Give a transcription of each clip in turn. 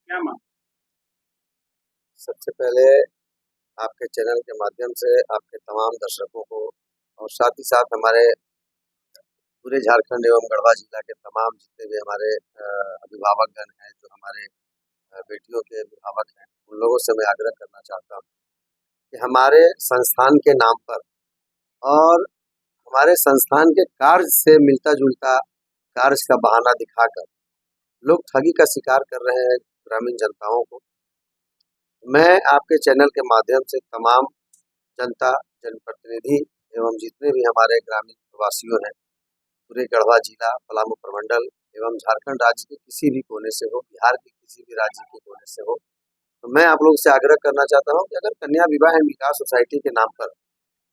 क्या मांग? सबसे पहले आपके चैनल के माध्यम से आपके तमाम दर्शकों को और साथ ही साथ हमारे पूरे झारखंड एवं गढ़वा जिला के तमाम जितने भी हमारे अभिभावकगण हैं, जो हमारे बेटियों के अभिभावक हैं, उन लोगों से मैं आग्रह करना चाहता हूँ कि हमारे संस्थान के नाम पर और हमारे संस्थान के कार्य से मिलता जुलता कार्य का बहाना दिखाकर लोग ठगी का शिकार कर रहे हैं ग्रामीण जनताओं को। मैं आपके चैनल के माध्यम से तमाम जनता, जनप्रतिनिधि एवं जितने भी हमारे ग्रामीण प्रवासियों हैं, पूरे गढ़वा जिला, पलामू प्रमंडल एवं झारखंड राज्य के किसी भी कोने से हो, बिहार के किसी भी राज्य के कोने से हो, तो मैं आप लोग से आग्रह करना चाहता हूं कि अगर कन्या विवाह एवं विकास सोसाइटी के नाम पर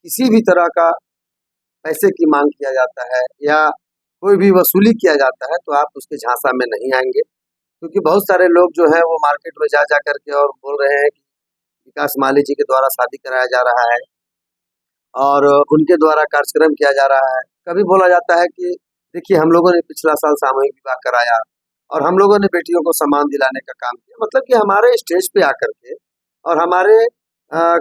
किसी भी तरह का पैसे की मांग किया जाता है या कोई भी वसूली किया जाता है, तो आप उसके झांसा में नहीं आएंगे। क्योंकि बहुत सारे लोग जो है वो मार्केट में जा जा करके और बोल रहे हैं कि विकास माली जी के द्वारा शादी कराया जा रहा है और उनके द्वारा कार्यक्रम किया जा रहा है। कभी बोला जाता है कि देखिए, हम लोगों ने पिछला साल सामूहिक विवाह कराया और हम लोगों ने बेटियों को सम्मान दिलाने का काम किया। मतलब कि हमारे स्टेज पे आकर के और हमारे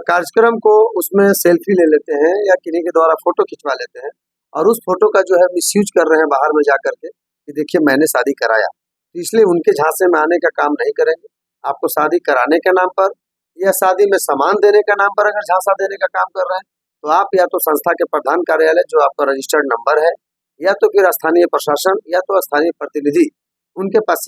कार्यक्रम को उसमें सेल्फी ले लेते हैं या किन्हीं के द्वारा फोटो खिंचवा लेते हैं और उस फोटो का जो है मिसयूज कर रहे हैं बाहर में जा करके कि देखिए मैंने शादी कराया। तो इसलिए उनके झांसे में आने का काम नहीं करेंगे। आपको शादी कराने के नाम पर या शादी में सामान देने का नाम पर अगर झांसा देने का काम कर रहे हैं, तो आप या तो संस्था के प्रधान कार्यालय जो आपका रजिस्टर्ड नंबर है, या तो फिर स्थानीय प्रशासन या तो स्थानीय प्रतिनिधि, उनके पास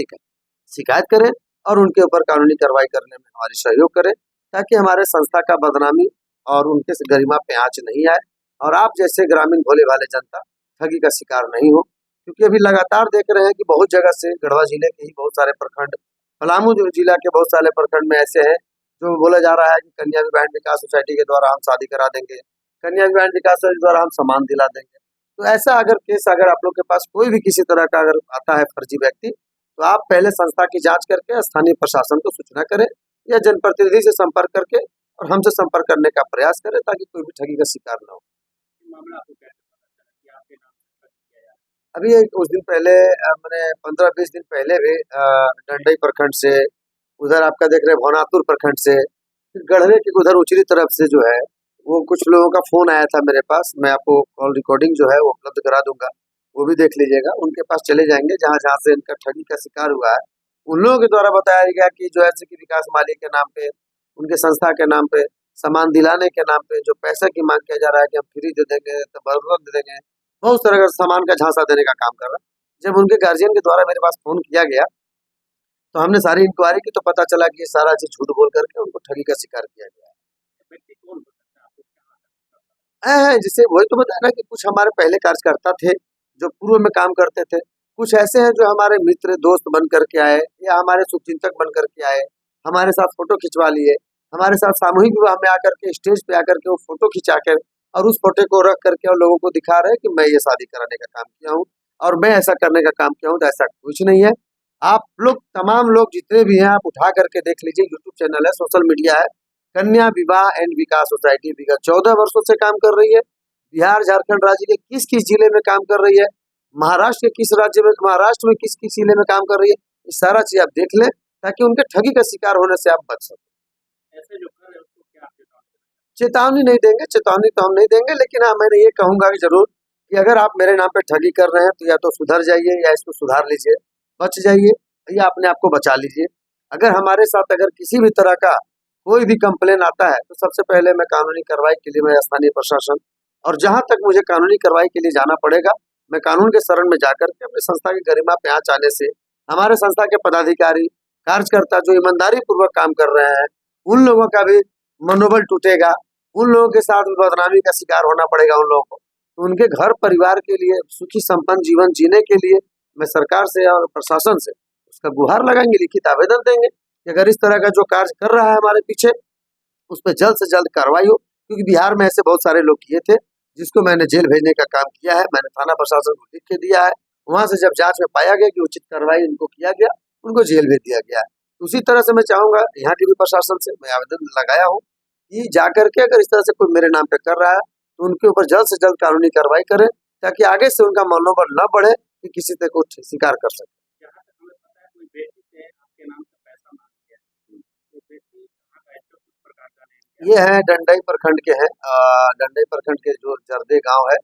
शिकायत करें और उनके ऊपर कानूनी कार्रवाई करने में हमारी सहयोग करें, ताकि हमारे संस्था का बदनामी और उनके गरिमा पे आंच नहीं आए और आप जैसे ग्रामीण भोले भाले जनता ठगी का शिकार नहीं हो। क्योंकि अभी लगातार देख रहे हैं कि बहुत जगह से गढ़वा जिले के ही बहुत सारे प्रखंड, पलामू जो जिला के बहुत सारे प्रखंड में ऐसे हैं जो बोला जा रहा है कि कन्या विवाह विकास सोसाइटी के द्वारा हम शादी करा देंगे, कन्या विवाह विकास सोसाइटी द्वारा हम सामान दिला देंगे। तो ऐसा अगर केस अगर आप लोग के पास कोई भी किसी तरह का अगर आता है फर्जी व्यक्ति, तो आप पहले संस्था की जांच करके स्थानीय प्रशासन को सूचना करें या जनप्रतिनिधि से संपर्क करके और हमसे संपर्क करने का प्रयास करें, ताकि कोई भी ठगी का शिकार न हो। मामला आपको कैसे पता चला कि आपके नाम से ठगी किया जा रहा है? अभी कुछ दिन पहले मैंने 15-20 दिन पहले भी डंडई प्रखंड से, उधर आपका देख रहे भवनाथपुर प्रखंड से, फिर गढ़वे के उधर उचरी तरफ से जो है वो कुछ लोगों का फोन आया था मेरे पास। मैं आपको कॉल रिकॉर्डिंग जो है वो उपलब्ध करा दूंगा, वो भी देख लीजिएगा। उनके पास चले जाएंगे जहाँ जहाँ से इनका ठगी का शिकार हुआ है। उन लोगों के द्वारा बताया गया कि जो ऐसे कि विकास माली के नाम पे, उनके संस्था के नाम पे, सामान दिलाने के नाम पे जो पैसे की मांग किया जा रहा है कि हम फ्री दे देंगे, तो बर्गर दे देंगे, बहुत तरह का सामान का झांसा देने का काम कर रहा है। जब उनके गार्जियन के द्वारा मेरे पास फोन किया गया तो हमने सारी इंक्वायरी की, तो पता चला कि ये सारा चीज झूठ बोल करके उनको ठगी का शिकार किया गया व्यक्ति कौन हो सकता है? आपको कहाँ तक पता है। जिसे वही तो बताया ना कि कुछ हमारे पहले कार्यकर्ता थे जो पूर्व में काम करते थे, कुछ ऐसे हैं जो हमारे मित्र दोस्त बन करके आए या हमारे शुभचिंतक बन करके आए, हमारे साथ फोटो खिंचवा लिए, हमारे साथ सामूहिक विवाह में आकर के स्टेज पे आकर के वो फोटो खिंचा कर और उस फोटो को रख करके और लोगों को दिखा रहे हैं कि मैं ये शादी कराने का काम किया हूँ और मैं ऐसा करने का काम किया हूँ। तो ऐसा कुछ नहीं है। आप लोग तमाम लोग जितने भी हैं आप उठा करके देख लीजिए, यूट्यूब चैनल है, सोशल मीडिया है, कन्या विवाह एंड विकास सोसाइटी विगत 14 वर्षों से काम कर रही है। बिहार झारखंड राज्य के किस किस जिले में काम कर रही है, महाराष्ट्र के किस राज्य में, महाराष्ट्र में किस किस जिले में काम कर रही है, ये सारा चीज आप देख लें ताकि उनके ठगी का शिकार होने से आप बच सकें। है? ऐसे जो कर रहे हैं उसको क्या आप चेतावनी चेतावनी नहीं देंगे, चेतावनी तो हम नहीं देंगे, लेकिन हाँ मैंने ये कहूंगा कि जरूर कि अगर आप मेरे नाम पे ठगी कर रहे हैं तो या तो सुधर जाइए या इसको सुधार लीजिए, बच जाइए या अपने आप को बचा लीजिए। अगर हमारे साथ अगर किसी भी तरह का कोई भी कंप्लेन आता है तो सबसे पहले मैं कानूनी कार्रवाई के लिए मैं स्थानीय प्रशासन और जहां तक मुझे कानूनी कार्रवाई के लिए जाना पड़ेगा मैं कानून के शरण में जाकर के अपनी संस्था की गरिमा पे आंच आने से हमारे संस्था के पदाधिकारी कार्यकर्ता जो ईमानदारी पूर्वक काम कर रहे हैं उन लोगों का भी मनोबल टूटेगा, उन लोगों के साथ भी बदनामी का शिकार होना पड़ेगा उन लोगों को। तो उनके घर परिवार के लिए सुखी संपन्न जीवन जीने के लिए मैं सरकार से और प्रशासन से उसका गुहार लगाएंगे, लिखित आवेदन देंगे कि अगर इस तरह का जो कार्य कर रहा है हमारे पीछे उस पर जल्द से जल्द कार्रवाई हो। क्योंकि बिहार में ऐसे बहुत सारे लोग किए थे जिसको मैंने जेल भेजने का काम किया है, मैंने थाना प्रशासन को लिख के दिया है। वहां से जब जांच में पाया गया कि उचित कार्रवाई उनको किया गया, उनको जेल भेज दिया गया है। उसी तरह से मैं चाहूंगा यहाँ के भी प्रशासन से मैं आवेदन लगाया हूँ कि जाकर के अगर इस तरह से कोई मेरे नाम पे कर रहा है तो उनके ऊपर जल्द से जल्द कानूनी कार्रवाई करें, ताकि आगे से उनका मनोबल न बढ़े कि किसी से कुछ शिकार कर सके। है? जहाँ तक हमें पता है कोई व्यक्ति से आपके नाम से पैसा मांगा क्या? ये है डंडई प्रखंड के हैं। डंडई प्रखंड के जो जरदे गांव है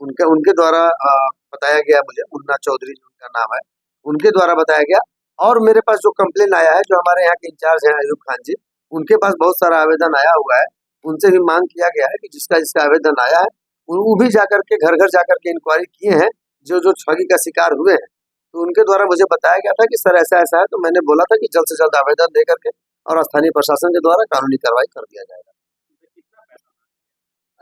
उनके उनके द्वारा बताया गया मुझे, मुन्ना चौधरी जी उनका नाम है, उनके द्वारा बताया गया। और मेरे पास जो कंप्लेन आया है, जो हमारे यहाँ के इंचार्ज हैं अयूब खान जी, उनके पास बहुत सारा आवेदन आया हुआ है। उनसे भी मांग किया गया है कि जिसका जिसका आवेदन आया है वो भी जाकर के घर घर जाकर के इंक्वायरी किए हैं, जो जो ठगी का शिकार हुए हैं। तो उनके द्वारा मुझे बताया गया था कि सर ऐसा ऐसा है, तो मैंने बोला था कि जल्द से जल्द आवेदन दे करके और स्थानीय प्रशासन के द्वारा कानूनी कार्रवाई कर दिया जाएगा। उनसे कितना पैसा?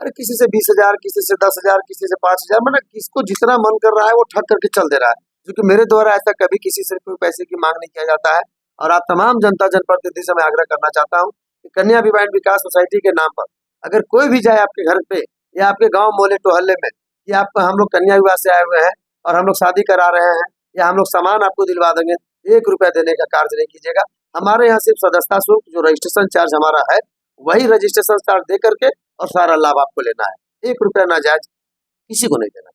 अरे किसी से 20,000, किसी से 10,000, किसी से 5,000, मतलब किसको जितना मन कर रहा है वो ठग करके चल दे रहा है। क्योंकि मेरे द्वारा ऐसा कभी किसी से कोई पैसे की मांग नहीं किया जाता है। और आप तमाम जनता जनप्रतिनिधि से मैं आग्रह करना चाहता हूँ कि कन्या विवाह विकास सोसाइटी के नाम पर अगर कोई भी जाए आपके घर पे या आपके गांव मोहल्ले टोहल्ले में कि आपको हम लोग कन्या विवाह से आए हुए हैं और हम लोग शादी करा रहे हैं या हम लोग सामान आपको दिलवा देंगे, 1 रुपया देने का कार्य नहीं कीजिएगा। हमारे यहाँ सिर्फ सदस्यता शुल्क जो रजिस्ट्रेशन चार्ज हमारा है, वही रजिस्ट्रेशन चार्ज दे करके और सारा लाभ आपको लेना है। 1 रुपया नाजायज किसी को नहीं देना।